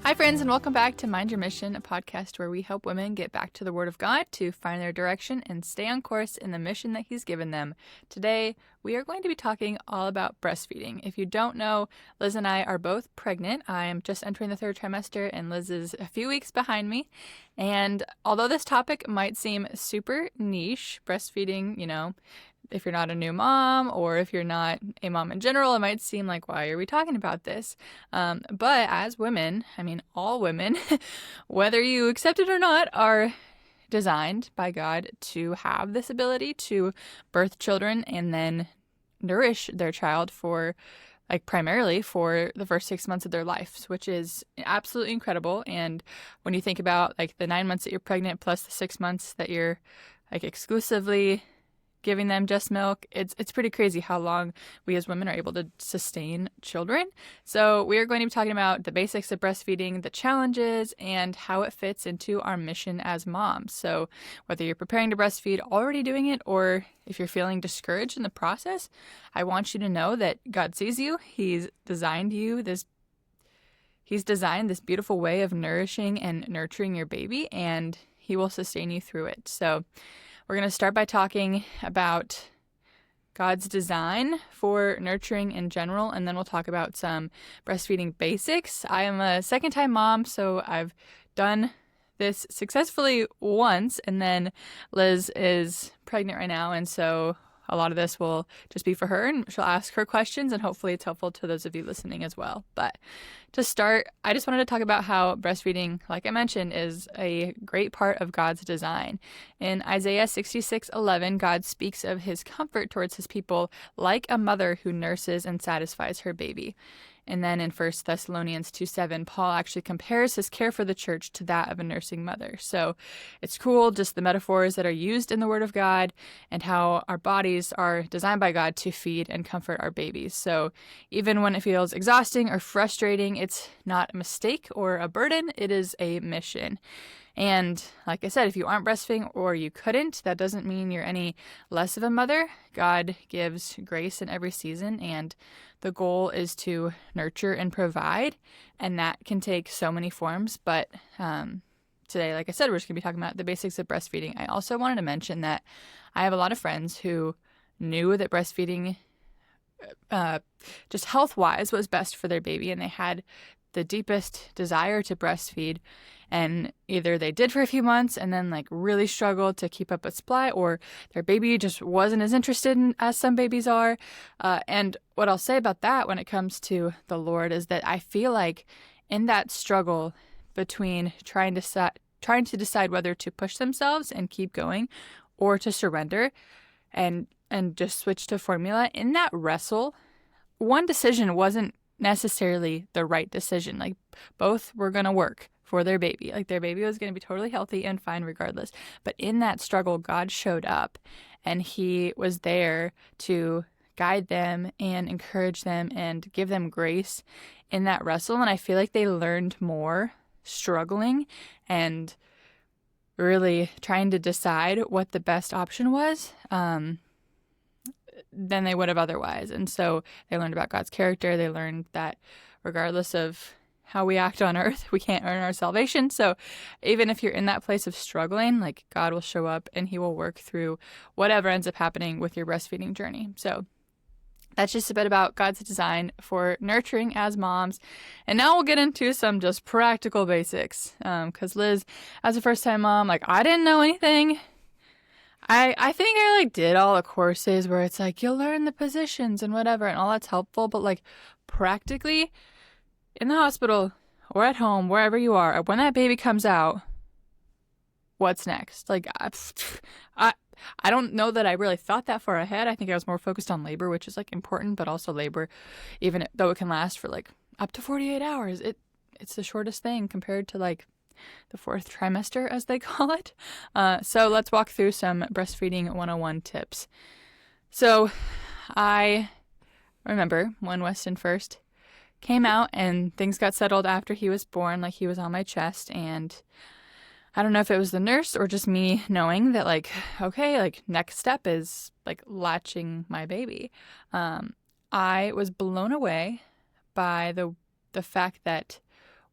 Hi, friends, and welcome back to Mind Your Mission, a podcast where we help women get back to the Word of God to find their direction and stay on course in the mission that He's given them. Today, we are going to be talking all about breastfeeding. If you don't know, Liz and I are both pregnant. I am just entering the third trimester, and Liz is a few weeks behind me. And although this topic might seem super niche, breastfeeding, if you're not a new mom or if you're not a mom in general, it might seem like, why are we talking about this? But as women, all women, whether you accept it or not, are designed by God to have this ability to birth children and then nourish their child for primarily for the first 6 months of their lives, which is absolutely incredible. And when you think about the 9 months that you're pregnant plus the 6 months that you're exclusively giving them just milk, it's pretty crazy how long we as women are able to sustain children. So we are going to be talking about the basics of breastfeeding, the challenges, and how it fits into our mission as moms. So whether you're preparing to breastfeed, already doing it, or if you're feeling discouraged in the process, I want you to know that God sees you. He's designed this beautiful way of nourishing and nurturing your baby, and He will sustain you through it. So we're going to start by talking about God's design for nurturing in general, and then we'll talk about some breastfeeding basics. I am a second-time mom, so I've done this successfully once, and then Liz is pregnant right now, and so a lot of this will just be for her, and she'll ask her questions, and hopefully it's helpful to those of you listening as well. But to start, I just wanted to talk about how breastfeeding, like I mentioned, is a great part of God's design. In Isaiah 66:11, God speaks of His comfort towards His people like a mother who nurses and satisfies her baby. And then in 1 Thessalonians 2:7, Paul actually compares his care for the church to that of a nursing mother. So it's cool, just the metaphors that are used in the Word of God and how our bodies are designed by God to feed and comfort our babies. So even when it feels exhausting or frustrating, it's not a mistake or a burden, it is a mission. And like I said, if you aren't breastfeeding or you couldn't, that doesn't mean you're any less of a mother. God gives grace in every season, and the goal is to nurture and provide, and that can take so many forms. But today, like I said, we're just going to be talking about the basics of breastfeeding. I also wanted to mention that I have a lot of friends who knew that breastfeeding, just health-wise, was best for their baby, and they had the deepest desire to breastfeed, and either they did for a few months and then really struggled to keep up with supply, or their baby just wasn't as interested as some babies are. And what I'll say about that when it comes to the Lord is that I feel like in that struggle between trying to decide whether to push themselves and keep going or to surrender and just switch to formula, in that wrestle, one decision wasn't necessarily the right decision. Both were going to work for their baby. Their baby was going to be totally healthy and fine regardless. But in that struggle, God showed up, and He was there to guide them and encourage them and give them grace in that wrestle. And I feel like they learned more struggling and really trying to decide what the best option was, than they would have otherwise. And so they learned about God's character. They learned that regardless of how we act on earth, we can't earn our salvation. So even if you're in that place of struggling, God will show up and He will work through whatever ends up happening with your breastfeeding journey. So that's just a bit about God's design for nurturing as moms. And now we'll get into some just practical basics. Because Liz, as a first-time mom, I didn't know anything. I think I did all the courses where it's you'll learn the positions and whatever, and all that's helpful, but practically in the hospital or at home, wherever you are, when that baby comes out, what's next? I don't know that I really thought that far ahead. I think I was more focused on labor, which is important, but also labor, even though it can last for up to 48 hours, it's the shortest thing compared to the fourth trimester, as they call it. So let's walk through some breastfeeding 101 tips. So I remember when Weston first came out and things got settled after he was born, he was on my chest, and I don't know if it was the nurse or just me knowing that okay, next step is latching my baby. I was blown away by the fact that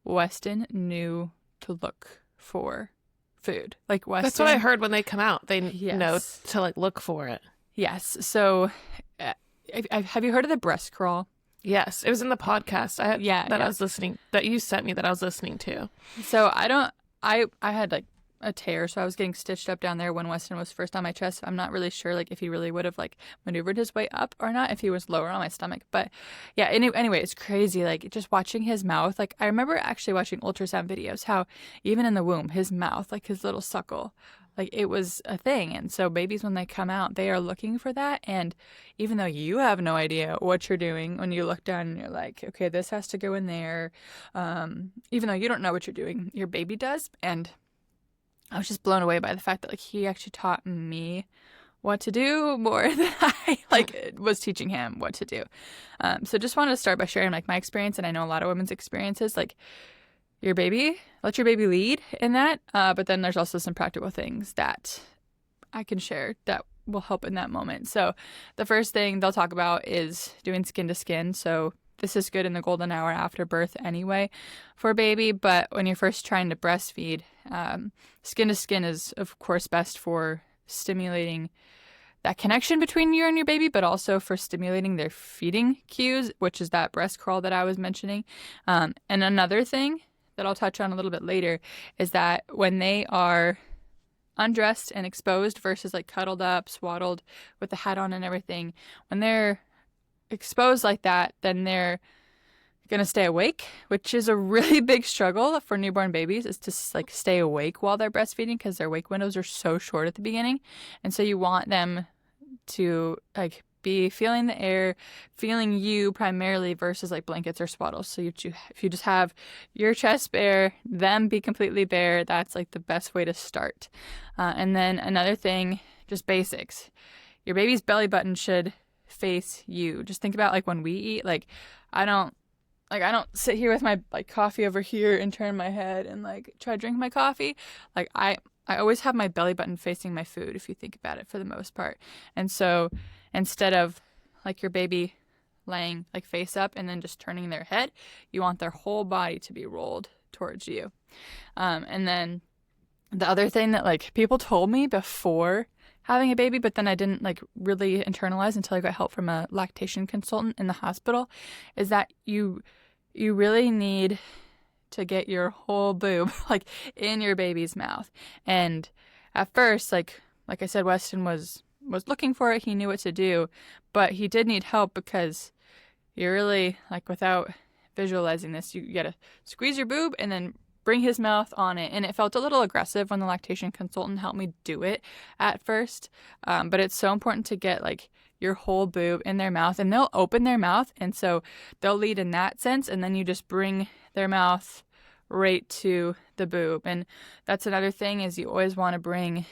Weston knew to look for food. Like Weston. That's what I heard when they come out. They Yes. know to like look for it. Yes. So have you heard of the breast crawl? Yes, it was in the podcast I was listening, that you sent me, that I was listening to. So I had like a tear, so I was getting stitched up down there when Weston was first on my chest. I'm not really sure like if he really would have like maneuvered his way up or not if he was lower on my stomach. But yeah, anyway, it's crazy. Like just watching his mouth. Like I remember actually watching ultrasound videos, how even in the womb, his mouth, like his little suckle, like it was a thing. And so babies, when they come out, they are looking for that. And even though you have no idea what you're doing, when you look down and you're like, okay, this has to go in there. Even though you don't know what you're doing, your baby does. And I was just blown away by the fact that like he actually taught me what to do more than I like was teaching him what to do. So just wanted to start by sharing like my experience, and I know a lot of women's experiences. Like let your baby lead in that. But then there's also some practical things that I can share that will help in that moment. So the first thing they'll talk about is doing skin to skin. So this is good in the golden hour after birth anyway for a baby. But when you're first trying to breastfeed, skin to skin is, of course, best for stimulating that connection between you and your baby, but also for stimulating their feeding cues, which is that breast crawl that I was mentioning. And another thing that I'll touch on a little bit later is that when they are undressed and exposed versus like cuddled up, swaddled with the hat on and everything, when they're exposed like that, then they're going to stay awake, which is a really big struggle for newborn babies, is to like stay awake while they're breastfeeding because their wake windows are so short at the beginning. And so you want them to like be feeling the air, feeling you primarily versus like blankets or swaddles. So if you just have your chest bare, them be completely bare, that's like the best way to start. And then another thing, just basics. Your baby's belly button should face you. Just think about like when we eat, like I don't sit here with my like coffee over here and turn my head and like try to drink my coffee. Like I always have my belly button facing my food, if you think about it, for the most part. And so instead of like your baby laying like face up and then just turning their head, you want their whole body to be rolled towards you. And then the other thing that like people told me before having a baby, but then I didn't like really internalize until I got help from a lactation consultant in the hospital, is that you really need to get your whole boob like in your baby's mouth. And at first, like I said, Weston was looking for it. He knew what to do, but he did need help because you really, like, without visualizing this, you gotta squeeze your boob and then bring his mouth on it. And it felt a little aggressive when the lactation consultant helped me do it at first. But it's so important to get like your whole boob in their mouth, and they'll open their mouth. And so they'll lead in that sense. And then you just bring their mouth right to the boob. And that's another thing, is you always want to bring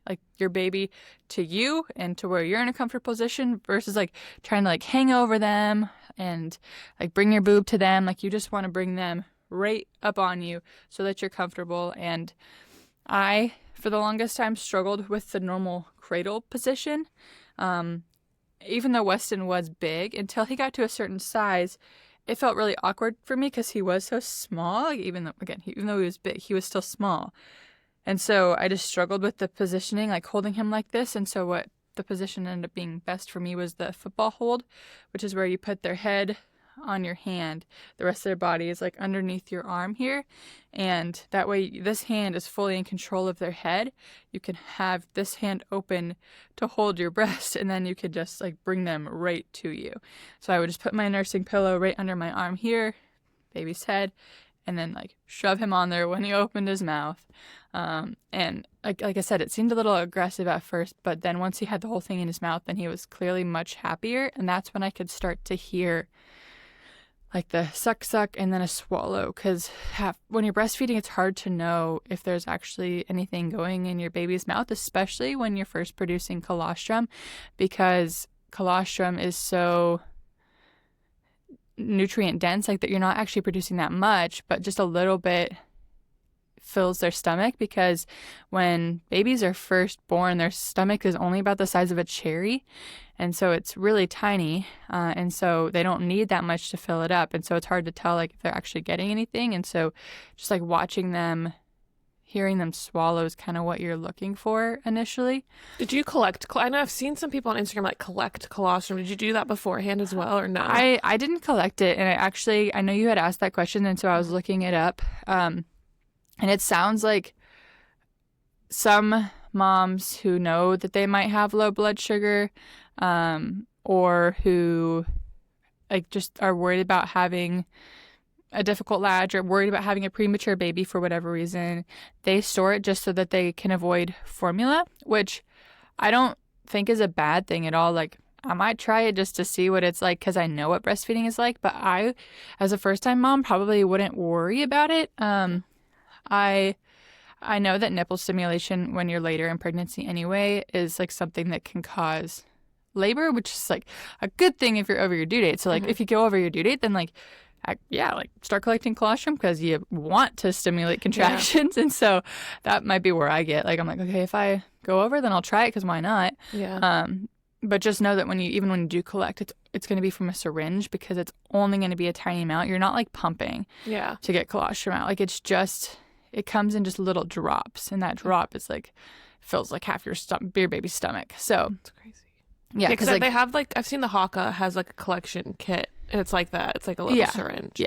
like your baby to you and to where you're in a comfortable position versus like trying to like hang over them and like bring your boob to them. Like you just want to bring them right up on you so that you're comfortable. And I, for the longest time, struggled with the normal cradle position. Even though Weston was big, until he got to a certain size, it felt really awkward for me because he was so small. Like, even though he was big, he was still small. And so I just struggled with the positioning, like holding him like this. And so what the position ended up being best for me was the football hold, which is where you put their head on your hand. The rest of their body is like underneath your arm here. And that way this hand is fully in control of their head. You can have this hand open to hold your breast, and then you could just like bring them right to you. So I would just put my nursing pillow right under my arm here, baby's head, and then like shove him on there when he opened his mouth. And like I said, it seemed a little aggressive at first, but then once he had the whole thing in his mouth, then he was clearly much happier. And that's when I could start to hear like the suck and then a swallow. Because when you're breastfeeding, it's hard to know if there's actually anything going in your baby's mouth, especially when you're first producing colostrum, because colostrum is so nutrient dense, like that you're not actually producing that much, but just a little bit fills their stomach, because when babies are first born, their stomach is only about the size of a cherry. And so it's really tiny. And so they don't need that much to fill it up. And so it's hard to tell like if they're actually getting anything. And so just like watching them, hearing them swallow is kind of what you're looking for initially. Did you collect? I know I've seen some people on Instagram like collect colostrum. Did you do that beforehand as well, or no? I didn't collect it. And I know you had asked that question. And so I was looking it up. And it sounds like some moms who know that they might have low blood sugar, or who like just are worried about having a difficult latch or worried about having a premature baby for whatever reason, they store it just so that they can avoid formula, which I don't think is a bad thing at all. Like, I might try it just to see what it's like because I know what breastfeeding is like, but I, as a first-time mom, probably wouldn't worry about it. I know that nipple stimulation when you're later in pregnancy anyway is like something that can cause labor, which is like a good thing if you're over your due date. So like if you go over your due date, then like start collecting colostrum because you want to stimulate contractions. And so that might be where I get like, I'm like, okay, if I go over, then I'll try it because why not? But just know that when you do collect, it's going to be from a syringe because it's only going to be a tiny amount. You're not like pumping to get colostrum out. Like it comes in just little drops, and that drop is like fills like half your baby's stomach. So it's crazy. Yeah, because like, they have like I've seen the Haka has like a collection kit, and it's like that. It's like a little syringe.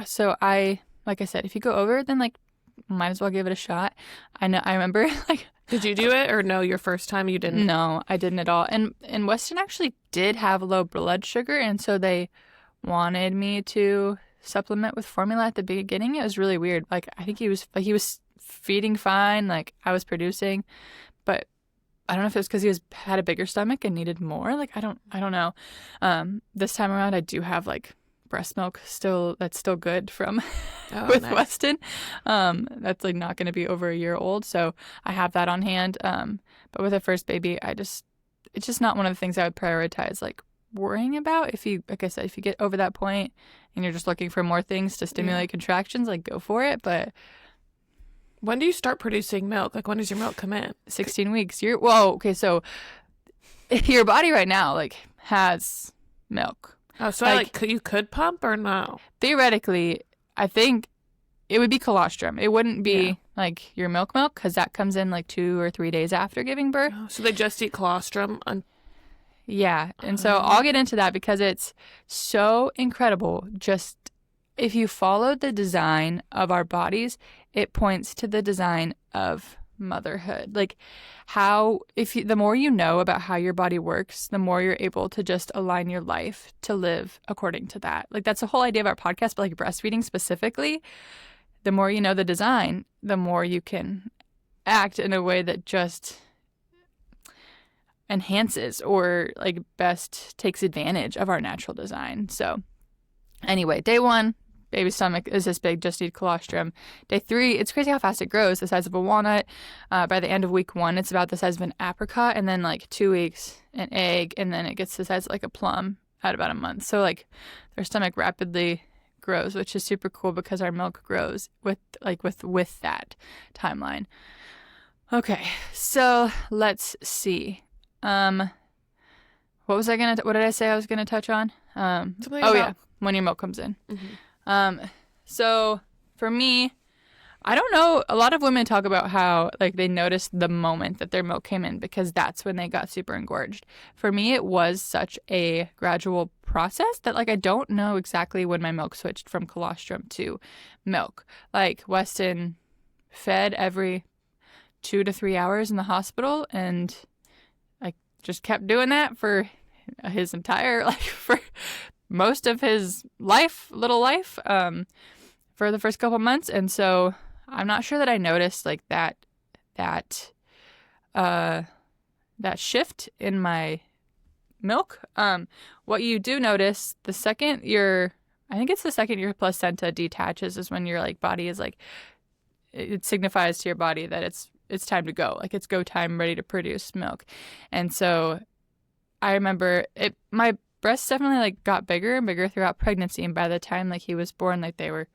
So like I said, if you go over, then like might as well give it a shot. I remember like. Did you do it or no? Your first time you didn't? No, I didn't at all. And Weston actually did have low blood sugar, and so they wanted me to supplement with formula at the beginning. It was really weird. Like I think he was feeding fine, like I was producing, but I don't know if it was because he had a bigger stomach and needed more. Like I don't know. This time around, I do have like breast milk that's still good from with nice. Weston. That's like not going to be over a year old, so I have that on hand. But with a first baby, it's just not one of the things I would prioritize like worrying about. If you, like I said, if you get over that point and you're just looking for more things to stimulate contractions, like go for it. But when do you start producing milk? Like when does your milk come in? 16 weeks. So your body right now like has milk. Oh, so like you could pump or no? Theoretically, I think it would be colostrum. It wouldn't be like your milk because that comes in like 2 or 3 days after giving birth. Oh, so they just eat colostrum? Yeah, and so I'll get into that because it's so incredible. Just if you follow the design of our bodies, it points to the design of motherhood. Like the more you know about how your body works, the more you're able to just align your life to live according to that. Like that's the whole idea of our podcast, but like breastfeeding specifically, the more you know the design, the more you can act in a way that just enhances or like best takes advantage of our natural design. So anyway, day 1, baby's stomach is this big, just need colostrum. Day 3, it's crazy how fast it grows, the size of a walnut. By the end of week 1, it's about the size of an apricot, and then like 2 weeks, an egg, and then it gets the size of like a plum at about a month. So like their stomach rapidly grows, which is super cool because our milk grows with that timeline. Okay, so let's see. What did I say I was gonna touch on? When your milk comes in. Mm-hmm. So for me, I don't know, a lot of women talk about how like they noticed the moment that their milk came in because that's when they got super engorged. For me, it was such a gradual process that like I don't know exactly when my milk switched from colostrum to milk. Like Weston fed every 2 to 3 hours in the hospital, and I just kept doing that for his entire for most of his little life, for the first couple months. And so I'm not sure that I noticed like that shift in my milk. What you do notice I think it's the second your placenta detaches is when your like body is like, it signifies to your body that it's time to go. Like it's go time, ready to produce milk. And so I remember my breasts definitely like got bigger and bigger throughout pregnancy. And by the time like he was born, like they were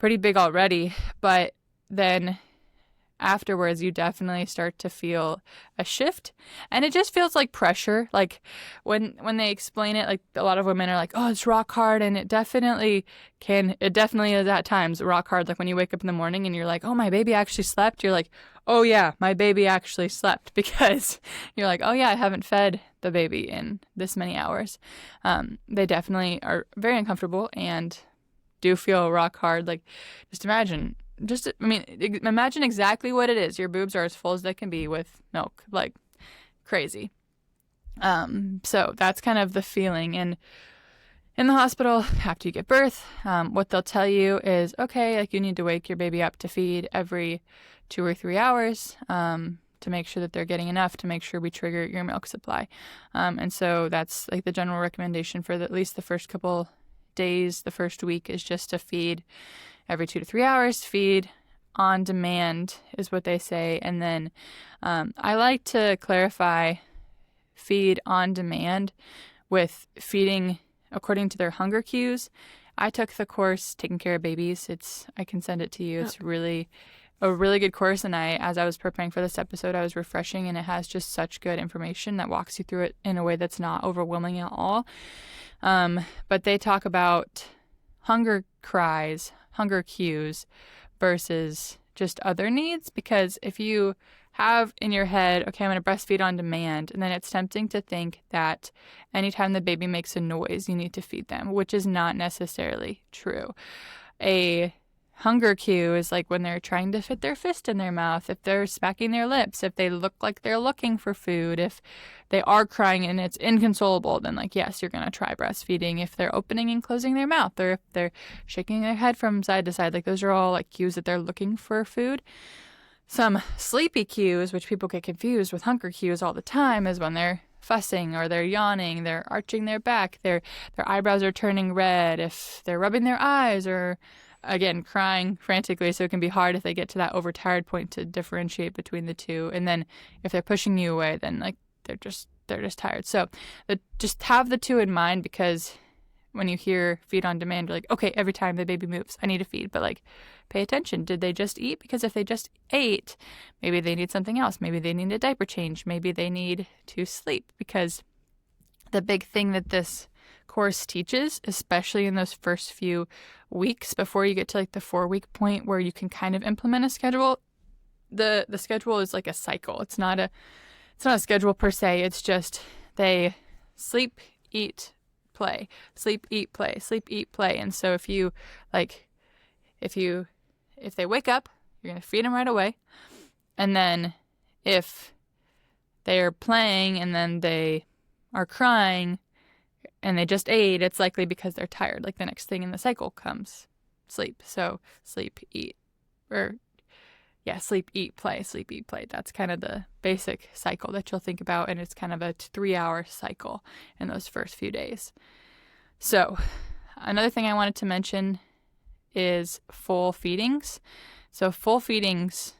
pretty big already, but then afterwards you definitely start to feel a shift, and it just feels like pressure. Like when they explain it, like a lot of women are like, oh, it's rock hard, and it definitely is at times rock hard. Like when you wake up in the morning and you're like, oh, my baby actually slept, you're like, oh yeah, my baby actually slept, because you're like, oh yeah, I haven't fed the baby in this many hours. They definitely are very uncomfortable and do feel rock hard. Like imagine exactly what it is. Your boobs are as full as they can be with milk, like crazy. So that's kind of the feeling. And in the hospital, after you give birth, what they'll tell you is, okay, like you need to wake your baby up to feed every 2 or 3 hours, to make sure that they're getting enough, to make sure we trigger your milk supply. And so that's like the general recommendation for at least the first couple days, the first week, is just to feed every 2 to 3 hours. Feed on demand is what they say. And then I like to clarify feed on demand with feeding according to their hunger cues. I took the course Taking Care of Babies. I can send it to you. It's really a really good course, and as I was preparing for this episode, I was refreshing, and it has just such good information that walks you through it in a way that's not overwhelming at all. But they talk about hunger cries, hunger cues versus just other needs, because if you have in your head, okay, I'm going to breastfeed on demand, and then it's tempting to think that anytime the baby makes a noise, you need to feed them, which is not necessarily true. A hunger cue is like when they're trying to fit their fist in their mouth, if they're smacking their lips, if they look like they're looking for food, if they are crying and it's inconsolable, then like, yes, you're going to try breastfeeding. If they're opening and closing their mouth, or if they're shaking their head from side to side, like those are all like cues that they're looking for food. Some sleepy cues, which people get confused with hunger cues all the time, is when they're fussing or they're yawning, they're arching their back, their eyebrows are turning red, if they're rubbing their eyes, or again, crying frantically. So it can be hard if they get to that overtired point to differentiate between the two. And then if they're pushing you away, then like they're just tired. So just have the two in mind, because when you hear feed on demand, you're like, okay, every time the baby moves, I need to feed. But like, pay attention. Did they just eat? Because if they just ate, maybe they need something else. Maybe they need a diaper change. Maybe they need to sleep. Because the big thing that this course teaches, especially in those first few weeks before you get to like the 4-week point where you can kind of implement a schedule, the schedule is like a cycle. It's not a schedule per se. It's just they sleep, eat, play, sleep, eat, play, sleep, eat, play. And so if they wake up, you're going to feed them right away. And then if they're playing and then they are crying and they just ate, it's likely because they're tired. Like the next thing in the cycle comes sleep. So sleep, eat, sleep, eat, play, sleep, eat, play. That's kind of the basic cycle that you'll think about. And it's kind of a 3-hour cycle in those first few days. So another thing I wanted to mention is full feedings. So full feedings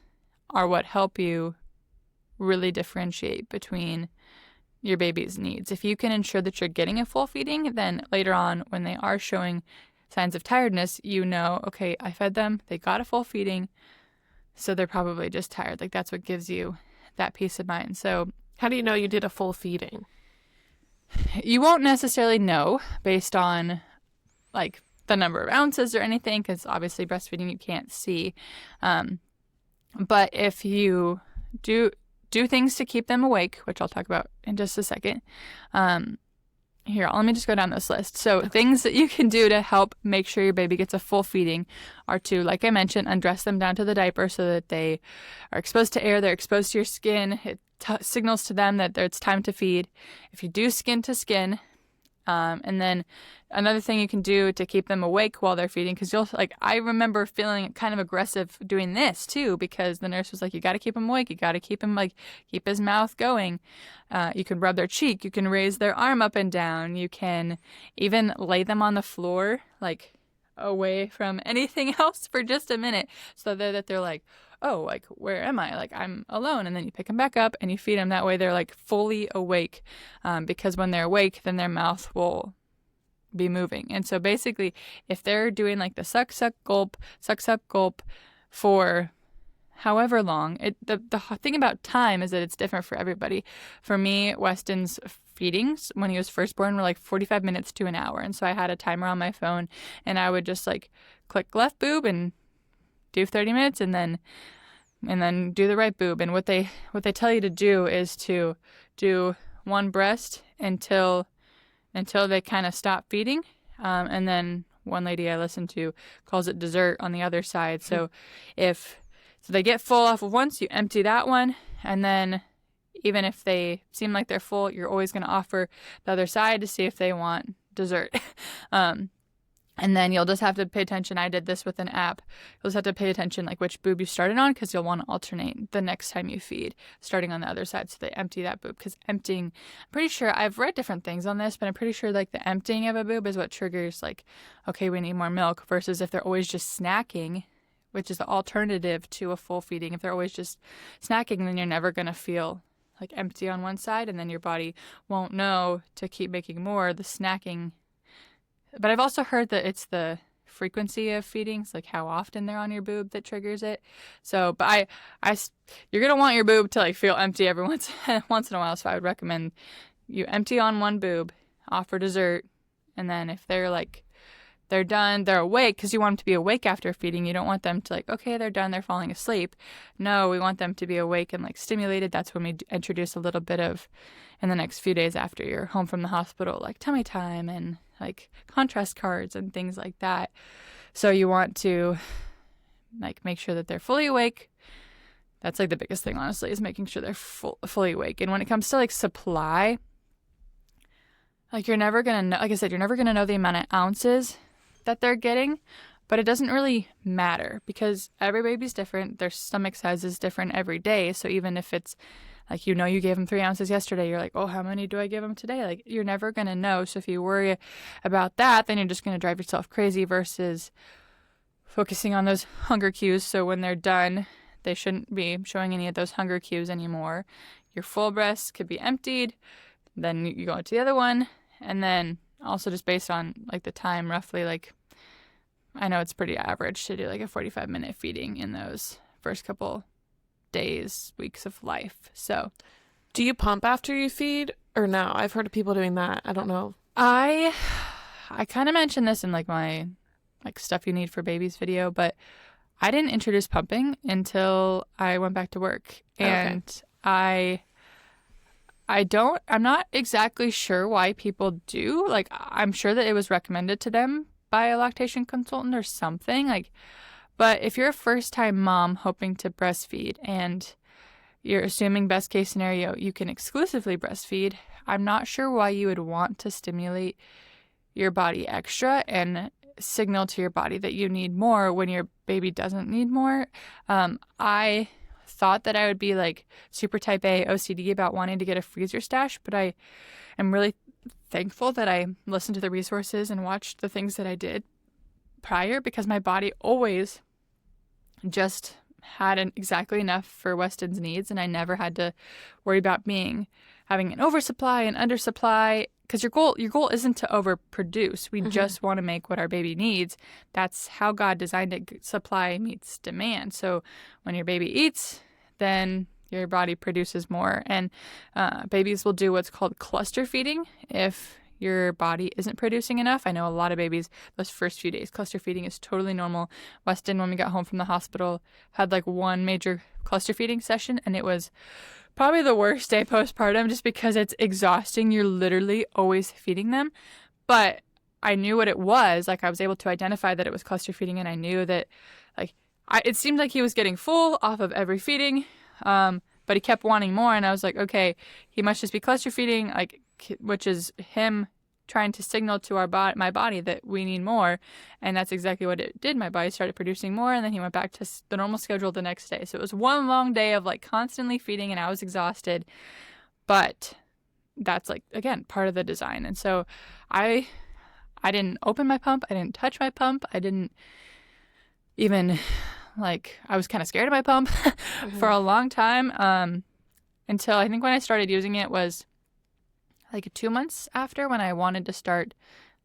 are what help you really differentiate between your baby's needs. If you can ensure that you're getting a full feeding, then later on when they are showing signs of tiredness, you know, okay, I fed them, they got a full feeding, so they're probably just tired. Like that's what gives you that peace of mind. So how do you know you did a full feeding? You won't necessarily know based on like the number of ounces or anything, because obviously breastfeeding you can't see. But if you do things to keep them awake, which I'll talk about in just a second. Here, let me just go down this list. So things that you can do to help make sure your baby gets a full feeding are to, like I mentioned, undress them down to the diaper so that they are exposed to air, they're exposed to your skin. It signals to them that it's time to feed. If you do skin to skin, and then another thing you can do to keep them awake while they're feeding, because I remember feeling kind of aggressive doing this too, because the nurse was like, you got to keep him awake. You got to keep him keep his mouth going. You can rub their cheek. You can raise their arm up and down. You can even lay them on the floor, like away from anything else for just a minute, so that they're like, oh, like, where am I? Like, I'm alone. And then you pick them back up and you feed them. That way they're like fully awake, because when they're awake, then their mouth will be moving. And so basically, if they're doing like the suck, suck, gulp for however long, the thing about time is that it's different for everybody. For me, Weston's feedings when he was first born were like 45 minutes to an hour. And so I had a timer on my phone, and I would just like click left boob and do 30 minutes and then do the right boob. And what they tell you to do is to do one breast until they kind of stop feeding. And then one lady I listened to calls it dessert on the other side. So so they get full off of one, so you empty that one, and then even if they seem like they're full, you're always going to offer the other side to see if they want dessert. And then you'll just have to pay attention. I did this with an app. You'll just have to pay attention like which boob you started on, because you'll want to alternate the next time you feed, starting on the other side so they empty that boob. Because emptying, I'm pretty sure, I've read different things on this, but I'm pretty sure like the emptying of a boob is what triggers like, okay, we need more milk, versus if they're always just snacking, which is the alternative to a full feeding. If they're always just snacking, then you're never going to feel like empty on one side, and then your body won't know to keep making more. The snacking. But I've also heard that it's the frequency of feedings, like how often they're on your boob, that triggers it. So, but you're going to want your boob to like feel empty every once in a while. So I would recommend you empty on one boob, offer dessert. And then if they're done, they're awake, because you want them to be awake after feeding. You don't want them to like, okay, they're done, they're falling asleep. No, we want them to be awake and like stimulated. That's when we introduce a little bit of, in the next few days after you're home from the hospital, like tummy time and like contrast cards and things like that. So you want to like make sure that they're fully awake. That's like the biggest thing, honestly, is making sure they're fully awake. And when it comes to like supply, like you're never going to know, like I said, you're never going to know the amount of ounces that they're getting, but it doesn't really matter because every baby's different. Their stomach size is different every day. So even if it's like, you gave them 3 ounces yesterday, you're like, oh, how many do I give them today? Like, you're never going to know. So if you worry about that, then you're just going to drive yourself crazy versus focusing on those hunger cues. So when they're done, they shouldn't be showing any of those hunger cues anymore. Your full breast could be emptied. Then you go to the other one. And then also just based on like the time, roughly, like I know it's pretty average to do like a 45-minute feeding in those first couple days, weeks of life. So do you pump after you feed or no? I've heard of people doing that. I don't know. I kind of mentioned this in like my like stuff you need for babies video, but I didn't introduce pumping until I went back to work. And okay. I'm not exactly sure why people do. Like, I'm sure that it was recommended to them by a lactation consultant or something. Like, but if you're a first-time mom hoping to breastfeed and you're assuming best case scenario, you can exclusively breastfeed, I'm not sure why you would want to stimulate your body extra and signal to your body that you need more when your baby doesn't need more. I thought that I would be like super type A OCD about wanting to get a freezer stash, but I am really thankful that I listened to the resources and watched the things that I did prior, because my body always just had exactly enough for Weston's needs, and I never had to worry about having an oversupply and undersupply, because your goal isn't to overproduce. We just want to make what our baby needs. That's how God designed it. Supply meets demand. So when your baby eats, then your body produces more. And babies will do what's called cluster feeding if your body isn't producing enough. I know a lot of babies, those first few days, cluster feeding is totally normal. Weston, when we got home from the hospital, had like one major cluster feeding session, and it was probably the worst day postpartum just because it's exhausting. You're literally always feeding them. But I knew what it was. Like, I was able to identify that it was cluster feeding, and I knew that like it seemed like he was getting full off of every feeding, but he kept wanting more, and I was like, okay, he must just be cluster feeding, like, which is him trying to signal to my body that we need more. And that's exactly what it did. My body started producing more, and then he went back to the normal schedule the next day. So it was one long day of like constantly feeding, and I was exhausted. But that's like, again, part of the design. And so I didn't open my pump. I didn't touch my pump. I didn't even I was kind of scared of my pump for a long time, until I think when I started using it was like 2 months after, when I wanted to start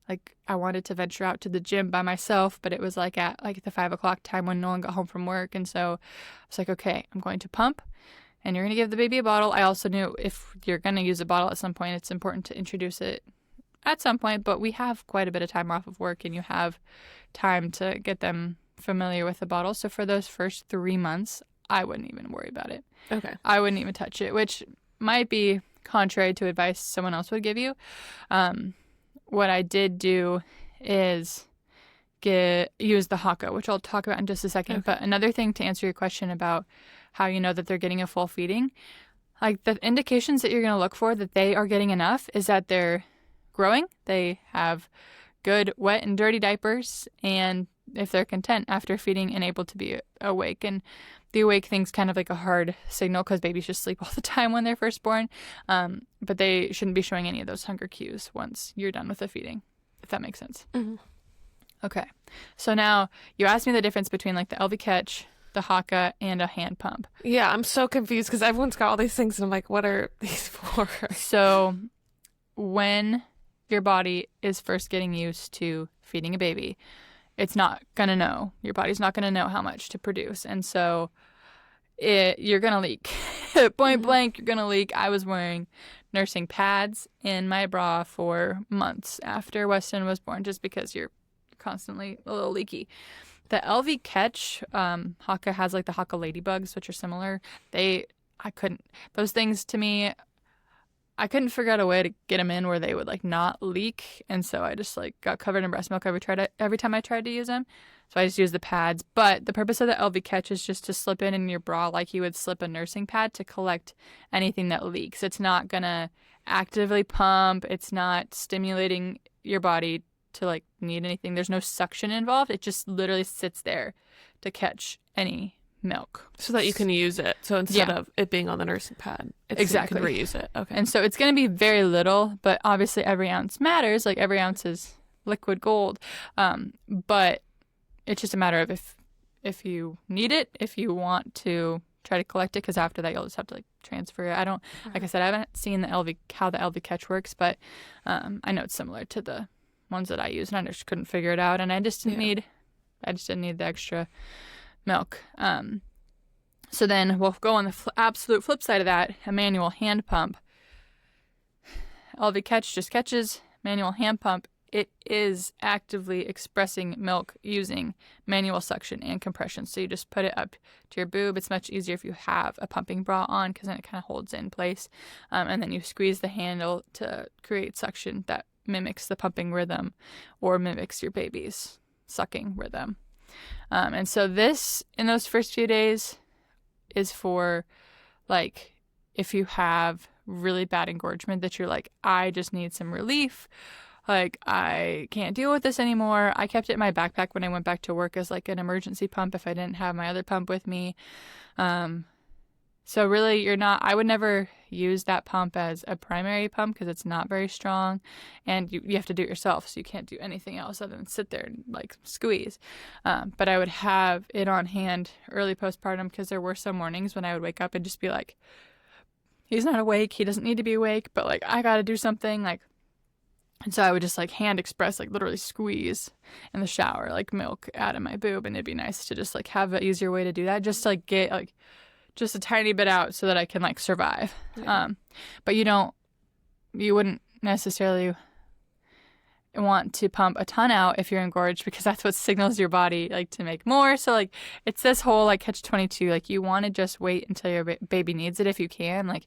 like I wanted to venture out to the gym by myself, but it was like at like the 5 o'clock time when no one got home from work. And so I was like, okay, I'm going to pump and you're going to give the baby a bottle. I also knew if you're going to use a bottle at some point, it's important to introduce it at some point, but we have quite a bit of time off of work and you have time to get them familiar with the bottle. So for those first 3 months, I wouldn't even worry about it. Okay. I wouldn't even touch it, which might be contrary to advice someone else would give you. What I did do is use the Haka, which I'll talk about in just a second. Okay. But another thing to answer your question about how you know that they're getting a full feeding, like the indications that you're going to look for that they are getting enough is that they're growing, they have good wet and dirty diapers, and if they're content after feeding and able to be awake. And the awake thing's kind of like a hard signal because babies just sleep all the time when they're first born. But they shouldn't be showing any of those hunger cues once you're done with the feeding, if that makes sense. Mm-hmm. Okay. So now you asked me the difference between like the LV catch, the Haka, and a hand pump. Yeah, I'm so confused because everyone's got all these things and I'm like, what are these for? So when your body is first getting used to feeding a baby, it's not going to know. Your body's not going to know how much to produce. And so you're going to leak. Point blank, you're going to leak. I was wearing nursing pads in my bra for months after Weston was born just because you're constantly a little leaky. The LV catch, Haka has like the Haka ladybugs, which are similar. Those things to me, I couldn't figure out a way to get them in where they would like not leak, and so I just like got covered in breast milk every time I tried to use them. So I just used the pads. But the purpose of the LV catch is just to slip in your bra like you would slip a nursing pad to collect anything that leaks. It's not gonna actively pump. It's not stimulating your body to like need anything. There's no suction involved. It just literally sits there to catch any milk So that you can use it. So instead of it being on the nursing pad, exactly, you can reuse it. Okay. And so it's going to be very little, but obviously every ounce matters. Like every ounce is liquid gold. But it's just a matter of if you need it, if you want to try to collect it, because after that you'll just have to like transfer it. Like I said, I haven't seen how the LV catch works, but I know it's similar to the ones that I use, and I just couldn't figure it out, and I just didn't need the extra milk. So then we'll go on the absolute flip side of that, a manual hand pump. LV catch just catches, manual hand pump, it is actively expressing milk using manual suction and compression. So you just put it up to your boob. It's much easier if you have a pumping bra on because then it kind of holds it in place. And then you squeeze the handle to create suction that mimics the pumping rhythm or mimics your baby's sucking rhythm. And so this, in those first few days, is for, like, if you have really bad engorgement that you're like, I just need some relief. Like, I can't deal with this anymore. I kept it in my backpack when I went back to work as, like, an emergency pump if I didn't have my other pump with me. So really, I would never use that pump as a primary pump because it's not very strong, and you have to do it yourself, so you can't do anything else other than sit there and like squeeze. But I would have it on hand early postpartum because there were some mornings when I would wake up and just be like, he's not awake, he doesn't need to be awake, but like I gotta do something, like. And so I would just like hand express, like literally squeeze in the shower, like milk out of my boob, and it'd be nice to just like have an easier way to do that, just to like get like just a tiny bit out so that I can like survive. Yeah. But you wouldn't necessarily want to pump a ton out if you're engorged because that's what signals your body like to make more. So like it's this whole like catch-22, like you want to just wait until your baby needs it if you can, like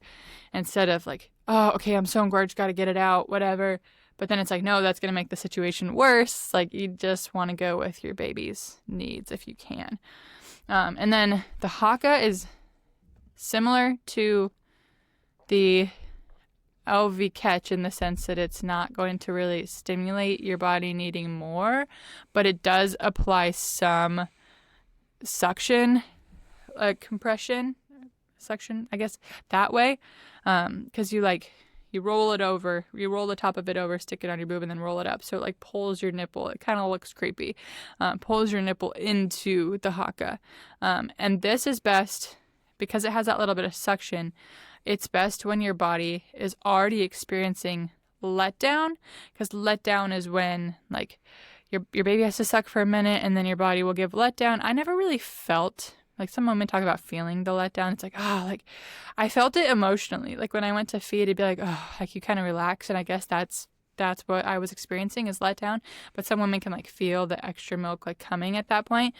instead of like, oh, okay, I'm so engorged, got to get it out, whatever. But then it's like, no, that's going to make the situation worse. Like you just want to go with your baby's needs if you can. And then the Haka is similar to the LV catch in the sense that it's not going to really stimulate your body needing more, but it does apply some suction, compression, suction, I guess, that way. Because you roll it over, you roll the top of it over, stick it on your boob, and then roll it up. So it like pulls your nipple. It kind of looks creepy. Pulls your nipple into the Haka. And this is best because it has that little bit of suction. It's best when your body is already experiencing letdown, because letdown is when like your baby has to suck for a minute and then your body will give letdown. I never really felt like, some women talk about feeling the letdown. It's like, oh, like I felt it emotionally. Like when I went to feed, it'd be like, oh, like you kind of relax. And I guess that's what I was experiencing is letdown. But some women can like feel the extra milk like coming at that point.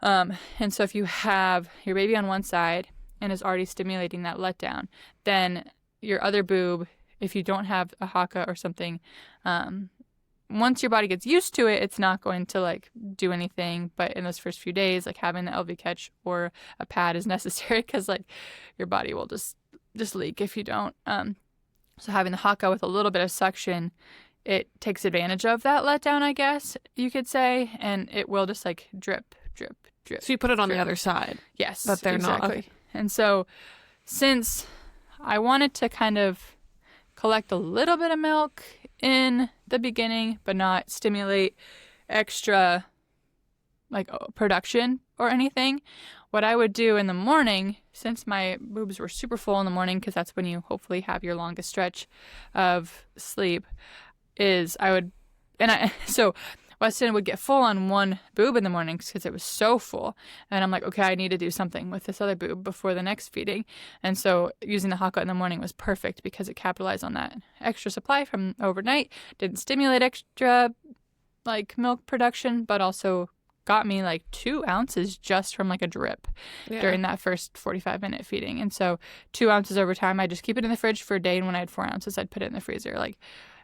And so if you have your baby on one side and is already stimulating that letdown, then your other boob, if you don't have a haka or something, once your body gets used to it, it's not going to like do anything. But in those first few days, like having the LV catch or a pad is necessary because like your body will just leak if you don't. So having the haka with a little bit of suction, it takes advantage of that letdown, I guess you could say, and it will just like drip, drip, drip. So you put it on drip. the other side. Yes, but they're exactly. not. Okay. And so since I wanted to kind of collect a little bit of milk in the beginning, but not stimulate extra like production or anything, what I would do in the morning, since my boobs were super full in the morning, because that's when you hopefully have your longest stretch of sleep, is so Weston would get full on one boob in the mornings because it was so full. And I'm like, okay, I need to do something with this other boob before the next feeding. And so using the haka in the morning was perfect because it capitalized on that extra supply from overnight, didn't stimulate extra like milk production, but also got me like 2 ounces just from like a drip during that first 45-minute feeding. And so 2 ounces over time, I just keep it in the fridge for a day. And when I had 4 ounces, I'd put it in the freezer.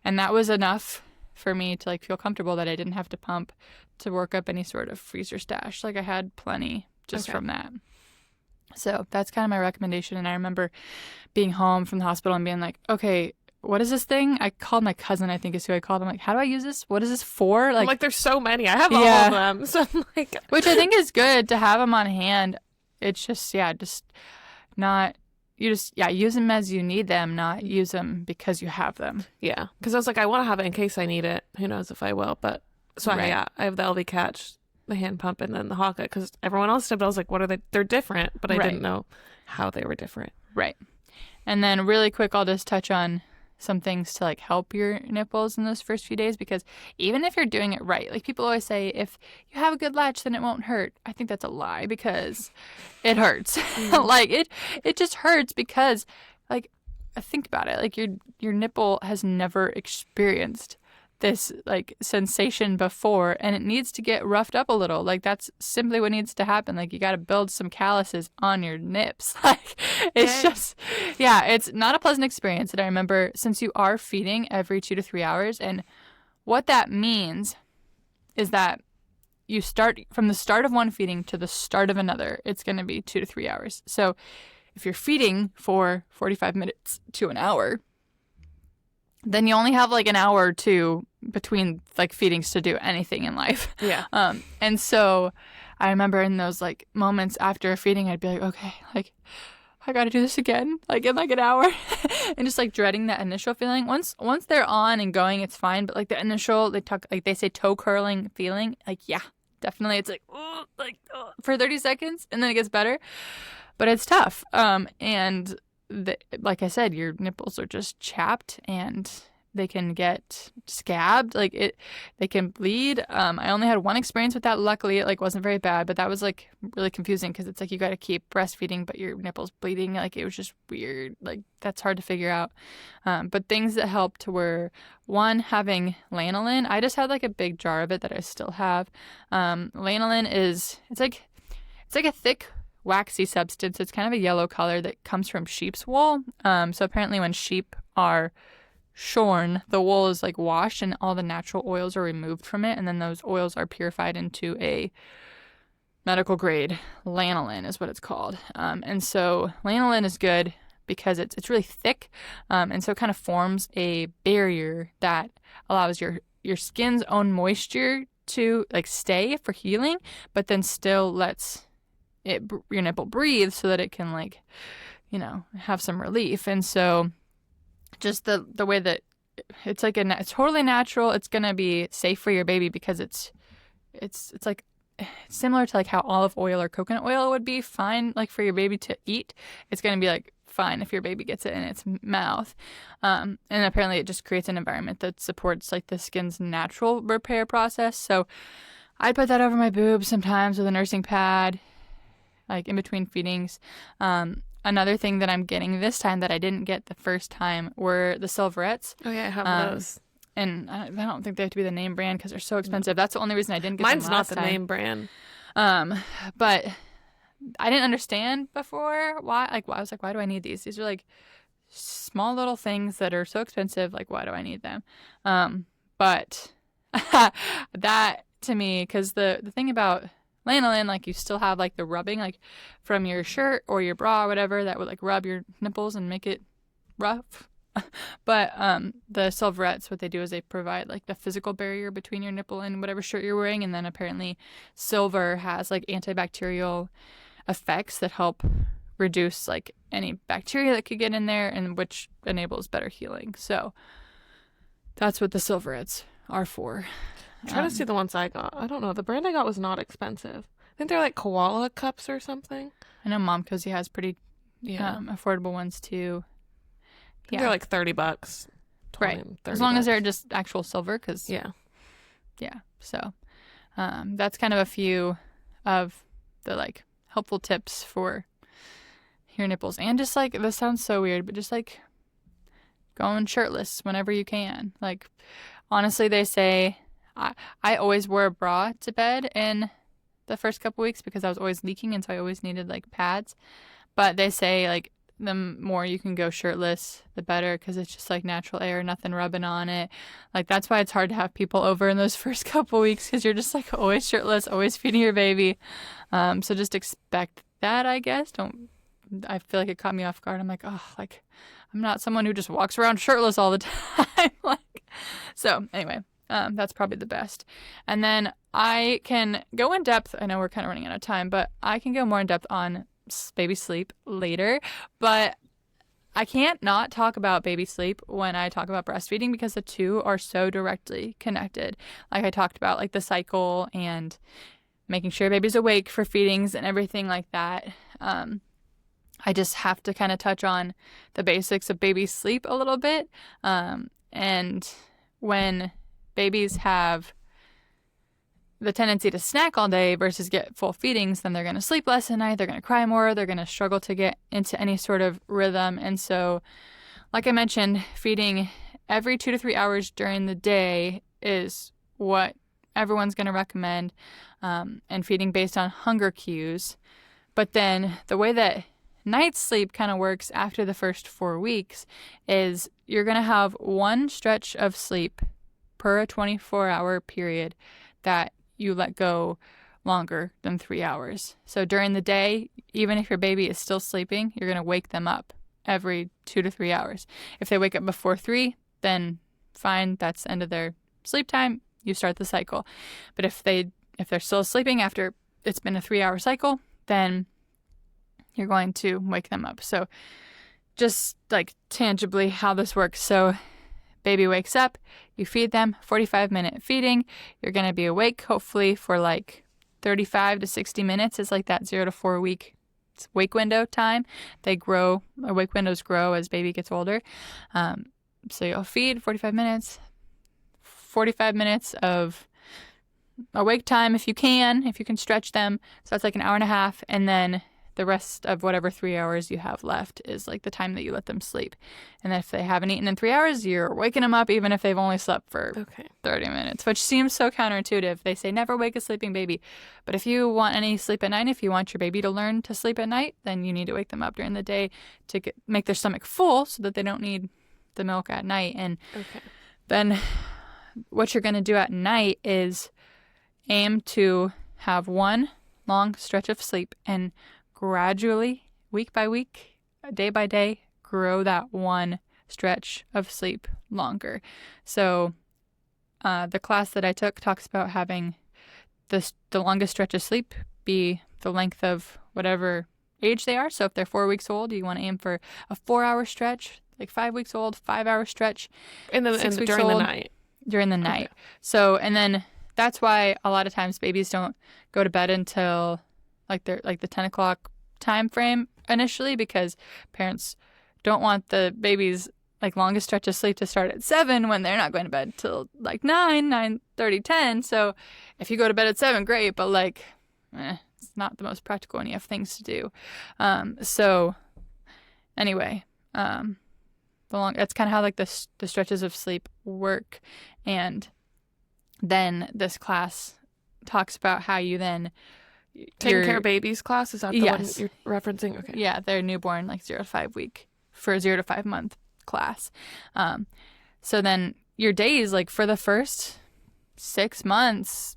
And that was enough for me to like feel comfortable that I didn't have to pump to work up any sort of freezer stash. Like I had plenty just from that. So that's kind of my recommendation. And I remember being home from the hospital and being like, okay, what is this thing? I called my cousin, I think is who I called. I'm like, how do I use this? What is this for? Like there's so many. I have all of them. So I'm like, which I think is good to have them on hand. It's just, not, use them as you need them, not use them because you have them. Yeah. Because I was like, I want to have it in case I need it. Who knows if I will. But so I have the LV catch, the hand pump, and then the haka because everyone else did. But I was like, what are they? They're different. But I didn't know how they were different. Right. And then really quick, I'll just touch on some things to like help your nipples in those first few days, because even if you're doing it right, like people always say, if you have a good latch, then it won't hurt. I think that's a lie because it hurts. Like it just hurts because like think about it, like your nipple has never experienced this like sensation before, and it needs to get roughed up a little. Like that's simply what needs to happen. Like you got to build some calluses on your nips. Like it's just, it's not a pleasant experience. And I remember, since you are feeding every 2 to 3 hours, and what that means is that you start from the start of one feeding to the start of another, it's going to be 2 to 3 hours. So if you're feeding for 45 minutes to an hour, then you only have like an hour or two between like feedings to do anything in life. Yeah. And so I remember in those like moments after a feeding, I'd be like, okay, like I got to do this again, like in like an hour, and just like dreading that initial feeling. Once they're on and going, it's fine. But like the initial, they say toe curling feeling, like definitely, it's like for 30 seconds, and then it gets better, but it's tough. And like I said, your nipples are just chapped and they can get scabbed. They can bleed. I only had one experience with that. Luckily, it wasn't very bad, but that was like really confusing because it's like you got to keep breastfeeding, but your nipples bleeding. Like it was just weird. Like that's hard to figure out. But things that helped were, one, having lanolin. I just had like a big jar of it that I still have. Lanolin it's like a thick, waxy substance. It's kind of a yellow color that comes from sheep's wool. So apparently when sheep are shorn, the wool is like washed and all the natural oils are removed from it, and then those oils are purified into a medical grade lanolin is what it's called. And so lanolin is good because it's really thick, and so it kind of forms a barrier that allows your skin's own moisture to like stay for healing, but then still lets your nipple breathe so that it can like, have some relief. And so just the way that it's like it's totally natural, it's going to be safe for your baby because it's like similar to like how olive oil or coconut oil would be fine like for your baby to eat. It's going to be like fine if your baby gets it in its mouth. And apparently it just creates an environment that supports like the skin's natural repair process. So I'd put that over my boobs sometimes with a nursing pad, like in between feedings. Another thing that I'm getting this time that I didn't get the first time were the silverettes. Oh, yeah, I have those. And I don't think they have to be the name brand because they're so expensive. That's the only reason I didn't get Mine's them last not the name brand. But I didn't understand before why. Like, I was like, why do I need these? These are like small little things that are so expensive. Like, why do I need them? But that to me, because the thing about lanolin, like you still have like the rubbing, like from your shirt or your bra or whatever, that would like rub your nipples and make it rough. But the silverettes, what they do is they provide like the physical barrier between your nipple and whatever shirt you're wearing, and then apparently silver has like antibacterial effects that help reduce like any bacteria that could get in there, and which enables better healing. So that's what the silverettes are for. I'm trying to see the ones I got. I don't know. The brand I got was not expensive. I think they're like koala cups or something. I know Mom Cozy has pretty affordable ones too. Yeah, they're like $30. 20, right. As long as they're just actual silver, because yeah. So that's kind of a few of the like helpful tips for your nipples, and just like, this sounds so weird, but just like going shirtless whenever you can. Like, honestly, they say I always wore a bra to bed in the first couple weeks because I was always leaking, and so I always needed like pads. But they say like the more you can go shirtless, the better, because it's just like natural air, nothing rubbing on it. Like, that's why it's hard to have people over in those first couple weeks, because you're just like always shirtless, always feeding your baby. So just expect that, I guess. I feel like it caught me off guard. I'm like, oh, like I'm not someone who just walks around shirtless all the time. So anyway, that's probably the best. And then I can go in depth. I know we're kind of running out of time, but I can go more in depth on baby sleep later. But I can't not talk about baby sleep when I talk about breastfeeding, because the two are so directly connected. Like I talked about, like the cycle and making sure baby's awake for feedings and everything like that. I just have to kind of touch on the basics of baby sleep a little bit. And when babies have the tendency to snack all day versus get full feedings, then they're going to sleep less at night, they're going to cry more, they're going to struggle to get into any sort of rhythm. And so, like I mentioned, feeding every 2 to 3 hours during the day is what everyone's going to recommend, and feeding based on hunger cues. But then the way that night sleep kind of works after the first 4 weeks is you're going to have one stretch of sleep per 24-hour period that you let go longer than 3 hours. So during the day, even if your baby is still sleeping, you're going to wake them up every 2 to 3 hours. If they wake up before 3, then fine, that's the end of their sleep time. You start the cycle. But if they're still sleeping after it's been a 3-hour cycle, then you're going to wake them up. So just like tangibly how this works. So baby wakes up, you feed them, 45-minute feeding. You're going to be awake hopefully for like 35 to 60 minutes. It's like that 0 to 4 week wake window time. Wake windows grow as baby gets older. So you'll feed 45 minutes of awake time if you can stretch them. So that's like an hour and a half. And then the rest of whatever 3 hours you have left is like the time that you let them sleep. And then if they haven't eaten in 3 hours, you're waking them up even if they've only slept for 30 minutes, which seems so counterintuitive. They say never wake a sleeping baby. But if you want any sleep at night, if you want your baby to learn to sleep at night, then you need to wake them up during the day to make their stomach full so that they don't need the milk at night. And then what you're going to do at night is aim to have one long stretch of sleep and gradually, week by week, day by day, grow that one stretch of sleep longer. So the class that I took talks about having the longest stretch of sleep be the length of whatever age they are. So if they're 4 weeks old, you want to aim for a 4-hour stretch, like 5 weeks old, 5-hour stretch. And then during the night. During the night. So, and then that's why a lot of times babies don't go to bed until like the 10 o'clock time frame initially, because parents don't want the baby's like longest stretch of sleep to start at 7 when they're not going to bed till like 9:30, 10. So if you go to bed at 7, great, but like it's not the most practical when you have things to do. So anyway, that's kind of how like the stretches of sleep work. And then this class talks about how you then Taking care of babies class, is that the one you're referencing? Okay. Yeah, they're newborn, like 0 to 5 week for a 0 to 5 month class. So then your days, like for the first 6 months,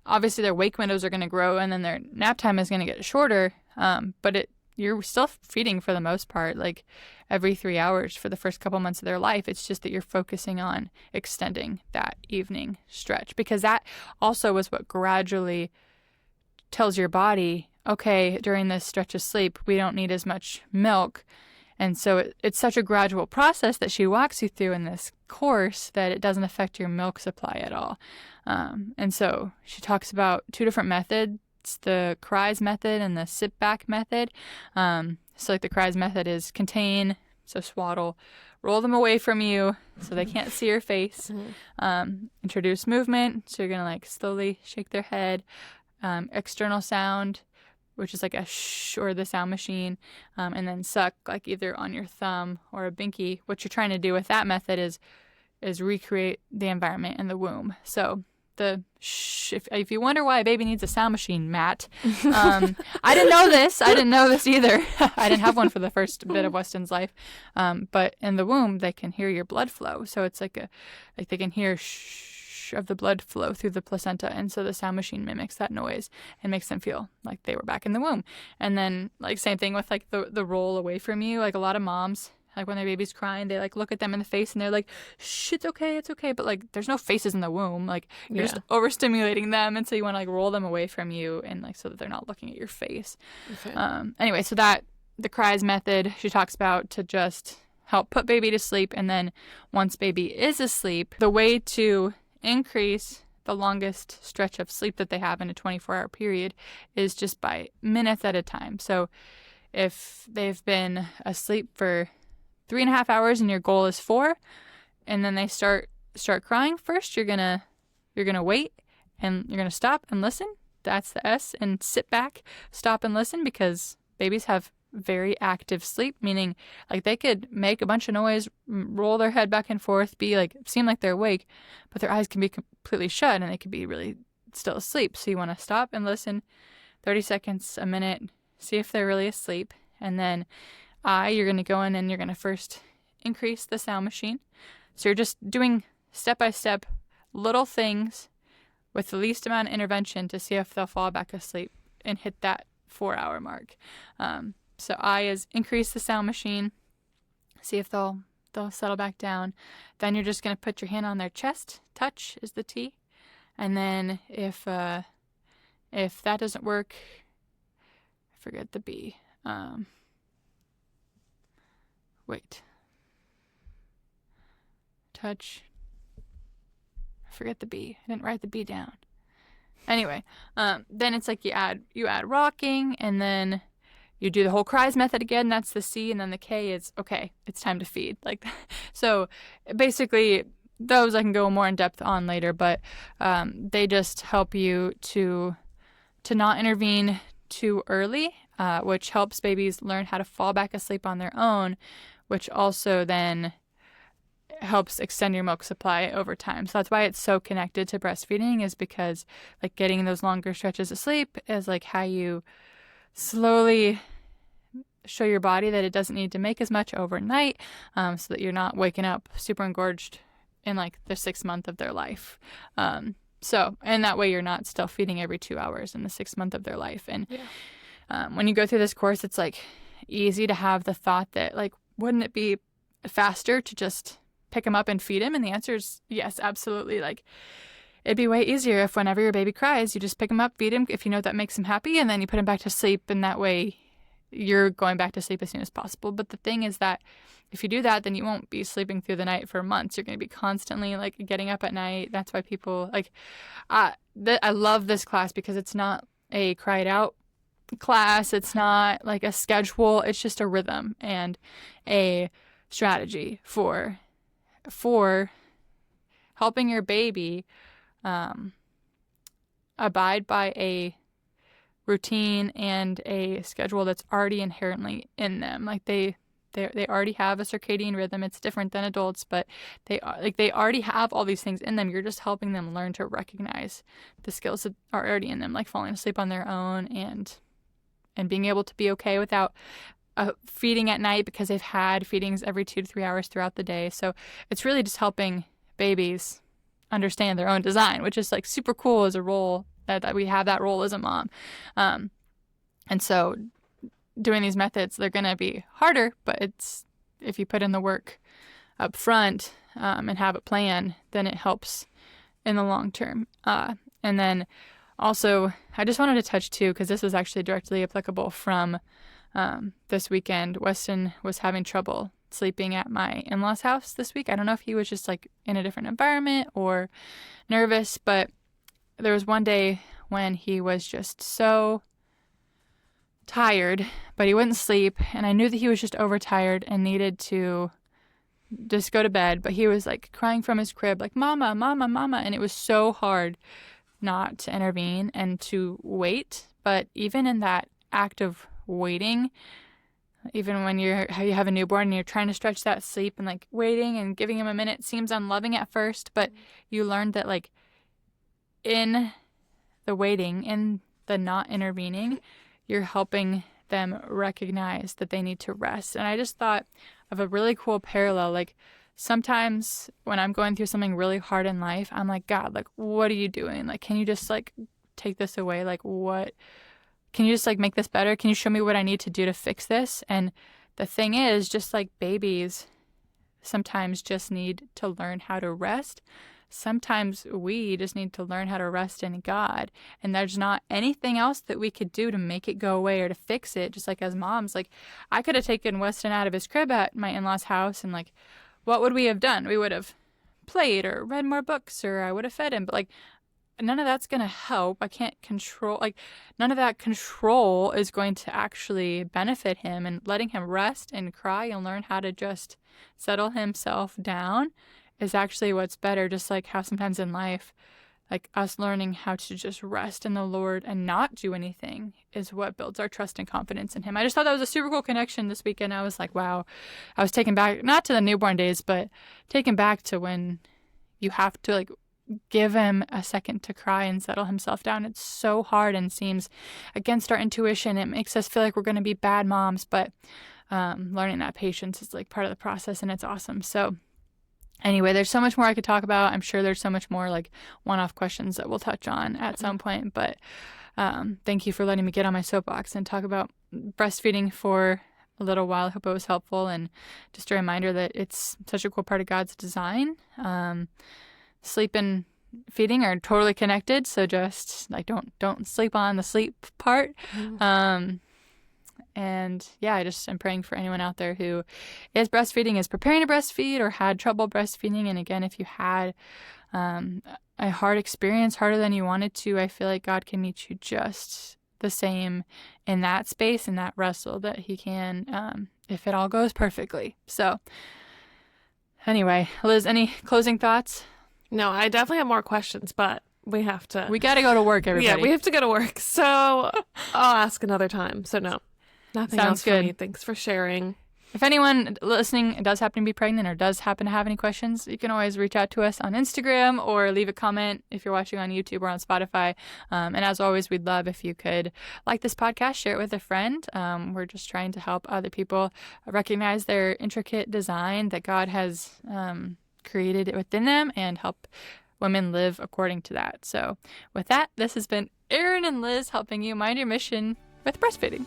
obviously their wake windows are going to grow, and then their nap time is going to get shorter. But you're still feeding for the most part, like every 3 hours for the first couple months of their life. It's just that you're focusing on extending that evening stretch, because that also is what gradually tells your body, okay, during this stretch of sleep, we don't need as much milk. And so it's such a gradual process that she walks you through in this course that it doesn't affect your milk supply at all. And so she talks about 2 different methods, the cries method and the sit back method. So like the cries method is contain, so swaddle, roll them away from you so they can't see your face. Introduce movement, so you're going to like slowly shake their head. External sound, which is like a shh or the sound machine, and then suck, like either on your thumb or a binky. What you're trying to do with that method is recreate the environment in the womb. So the shh, if you wonder why a baby needs a sound machine, Matt, I didn't know this. I didn't know this either. I didn't have one for the first bit of Weston's life. But in the womb, they can hear your blood flow. So it's like they can hear shh of the blood flow through the placenta, and so the sound machine mimics that noise and makes them feel like they were back in the womb. And then like same thing with like the roll away from you. Like a lot of moms, like when their baby's crying, they like look at them in the face and they're like, shh, it's okay, but like there's no faces in the womb, like you're just overstimulating them, and so you want to like roll them away from you, and like so that they're not looking at your face. Anyway, so that the cries method she talks about to just help put baby to sleep. And then once baby is asleep, the way to increase the longest stretch of sleep that they have in a 24-hour period is just by minutes at a time. So if they've been asleep for 3.5 hours and your goal is 4, and then they start crying, first you're gonna wait, and you're gonna stop and listen. That's the S. And sit back, stop and listen, because babies have very active sleep, meaning like they could make a bunch of noise, roll their head back and forth, be like seem like they're awake, but their eyes can be completely shut and they could be really still asleep. So you want to stop and listen 30 seconds, a minute, see if they're really asleep. And then you're going to go in and you're going to first increase the sound machine. So you're just doing step by step little things with the least amount of intervention to see if they'll fall back asleep and hit that 4-hour mark. So I is increase the sound machine, see if they'll settle back down. Then you're just going to put your hand on their chest. Touch is the T. And then if that doesn't work, I forget the B. Wait. Touch. I forget the B. I didn't write the B down. Anyway, then it's like you add rocking, and then you do the whole cries method again. That's the C, and then the K is, okay, it's time to feed. Like, so basically those I can go more in depth on later, but they just help you to not intervene too early, which helps babies learn how to fall back asleep on their own, which also then helps extend your milk supply over time. So that's why it's so connected to breastfeeding, is because like getting those longer stretches of sleep is like how you slowly show your body that it doesn't need to make as much overnight, so that you're not waking up super engorged in like the 6th month of their life. So, and that way you're not still feeding every 2 hours in the 6th month of their life. And when you go through this course, it's like easy to have the thought that like, wouldn't it be faster to just pick them up and feed him? And the answer is yes, absolutely. Like, it'd be way easier if whenever your baby cries, you just pick him up, feed him if you know that makes him happy, and then you put him back to sleep, and that way you're going back to sleep as soon as possible. But the thing is that if you do that, then you won't be sleeping through the night for months. You're going to be constantly like getting up at night. That's why people like, I love this class because it's not a cry it out class. It's not like a schedule. It's just a rhythm and a strategy for helping your baby abide by a routine and a schedule that's already inherently in them. Like they already have a circadian rhythm. It's different than adults, but they already have all these things in them. You're just helping them learn to recognize the skills that are already in them, like falling asleep on their own and being able to be okay without feeding at night because they've had feedings every 2 to 3 hours throughout the day. So it's really just helping babies understand their own design, which is like super cool as a role that we have that role as a mom. And so doing these methods, they're going to be harder, but it's, if you put in the work up front and have a plan, then it helps in the long term. And then also, I just wanted to touch too, because this was actually directly applicable from this weekend. Weston was having trouble sleeping at my in-laws' house this week. I don't know if he was just like in a different environment or nervous, but there was one day when he was just so tired, but he wouldn't sleep, and I knew that he was just overtired and needed to just go to bed, but he was like crying from his crib like, "Mama, mama, mama," and it was so hard not to intervene and to wait. But even in that act of waiting, even when you have a newborn and you're trying to stretch that sleep, and like waiting and giving him a minute seems unloving at first, but you learn that like in the waiting, in the not intervening, you're helping them recognize that they need to rest. And I just thought of a really cool parallel. Like sometimes when I'm going through something really hard in life, I'm like, God, like, what are you doing? Like, can you just like take this away? Like, what? Can you just like make this better? Can you show me what I need to do to fix this? And the thing is, just like babies sometimes just need to learn how to rest. Sometimes we just need to learn how to rest in God. And there's not anything else that we could do to make it go away or to fix it. Just like as moms, like I could have taken Weston out of his crib at my in-laws' house, and like, what would we have done? We would have played or read more books, or I would have fed him. But like, none of that's going to help. I can't control, like, none of that control is going to actually benefit him. And letting him rest and cry and learn how to just settle himself down is actually what's better. Just like how sometimes in life, like us learning how to just rest in the Lord and not do anything is what builds our trust and confidence in him. I just thought that was a super cool connection this weekend. I was like, wow, I was taken back, not to the newborn days, but taken back to when you have to like give him a second to cry and settle himself down. It's so hard and seems against our intuition. It makes us feel like we're going to be bad moms, but learning that patience is like part of the process, and it's awesome. So anyway, there's so much more I could talk about. I'm sure there's so much more like one-off questions that we'll touch on at some point, but thank you for letting me get on my soapbox and talk about breastfeeding for a little while. I hope it was helpful, and just a reminder that it's such a cool part of God's design. Sleep and feeding are totally connected, so just like don't sleep on the sleep part. And yeah, I just am praying for anyone out there who is breastfeeding, is preparing to breastfeed, or had trouble breastfeeding. And again, if you had a hard experience, harder than you wanted to, I feel like God can meet you just the same in that space, in that wrestle, that he can if it all goes perfectly. So anyway, Liz, any closing thoughts? No, I definitely have more questions, but we got to go to work, everybody. Yeah, we have to go to work. So I'll ask another time. So no, nothing Sounds else good. for me. Thanks for sharing. If anyone listening does happen to be pregnant or does happen to have any questions, you can always reach out to us on Instagram or leave a comment if you're watching on YouTube or on Spotify. And as always, we'd love if you could like this podcast, share it with a friend. We're just trying to help other people recognize their intricate design that God has created within them and help women live according to that. So with that, this has been Erin and Liz helping you mind your mission with breastfeeding.